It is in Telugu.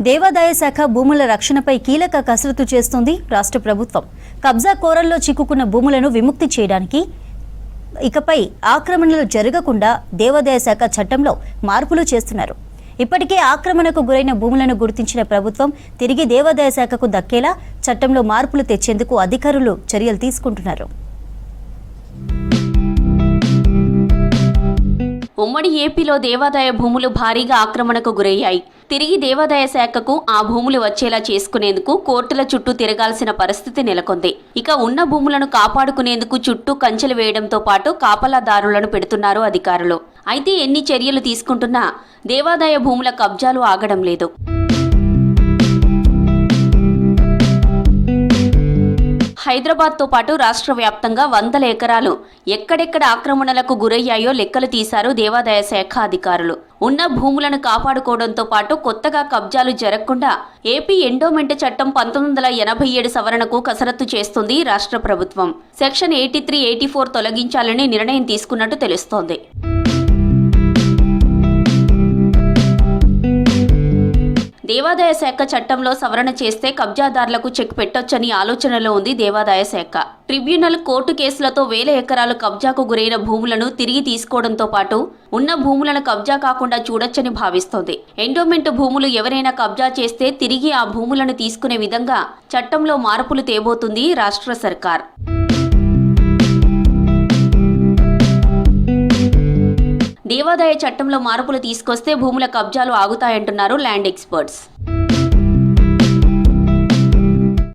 దేవాదాయ శాఖ భూముల రక్షణపై కీలక కసరత్తు చేస్తోంది రాష్ట్ర ప్రభుత్వం. కబ్జా కోరల్లో చిక్కుకున్న భూములను విముక్తి చేయడానికి ఇకపై ఆక్రమణలు జరగకుండా దేవాదాయ శాఖ చట్టంలో మార్పులు చేస్తున్నారు. ఇప్పటికే ఆక్రమణకు గురైన భూములను గుర్తించిన ప్రభుత్వం తిరిగి దేవాదాయ శాఖకు దక్కేలా చట్టంలో మార్పులు తెచ్చేందుకు అధికారులు చర్యలు తీసుకుంటున్నారు. ఉమ్మడి ఏపీలో దేవాదాయ భూములు భారీగా ఆక్రమణకు గురయ్యాయి. తిరిగి దేవాదాయ శాఖకు ఆ భూములు వచ్చేలా చేసుకునేందుకు కోర్టుల చుట్టూ తిరగాల్సిన పరిస్థితి నెలకొంది. ఇక ఉన్న భూములను కాపాడుకునేందుకు చుట్టూ కంచెలు వేయడంతో పాటు కాపలాదారులను పెడుతున్నారు అధికారులు. అయితే ఎన్ని చర్యలు తీసుకుంటున్నా దేవాదాయ భూముల కబ్జాలు ఆగడం లేదు. హైదరాబాద్తో పాటు రాష్ట్ర వ్యాప్తంగా వందల ఎకరాలు ఎక్కడెక్కడ ఆక్రమణలకు గురయ్యాయో లెక్కలు తీశారు దేవాదాయ శాఖ అధికారులు. ఉన్న భూములను కాపాడుకోవడంతో పాటు కొత్తగా కబ్జాలు జరగకుండా ఏపీ ఎండోమెంట్ చట్టం 1987 సవరణకు కసరత్తు చేస్తుంది రాష్ట్ర ప్రభుత్వం. సెక్షన్ 83, 84 తొలగించాలని నిర్ణయం తీసుకున్నట్టు తెలుస్తోంది. దేవాదాయ శాఖ చట్టంలో సవరణ చేస్తే కబ్జాదారులకు చెక్ పెట్టొచ్చని ఆలోచనలో ఉంది దేవాదాయ శాఖ. ట్రిబ్యునల్ కోర్టు కేసులతో వేల ఎకరాలు కబ్జాకు గురైన భూములను తిరిగి తీసుకోవడంతో పాటు ఉన్న భూములను కబ్జా కాకుండా చూడొచ్చని భావిస్తోంది. ఎండోమెంట్ భూములు ఎవరైనా కబ్జా చేస్తే తిరిగి ఆ భూములను తీసుకునే విధంగా చట్టంలో మార్పులు తేబోతుంది రాష్ట్ర సర్కార్. దేవాదాయ చట్టంలో మార్పులు తీసుకొస్తే భూముల కబ్జాలు ఆగుతాయంటున్నారు ల్యాండ్ ఎక్స్పర్ట్స్.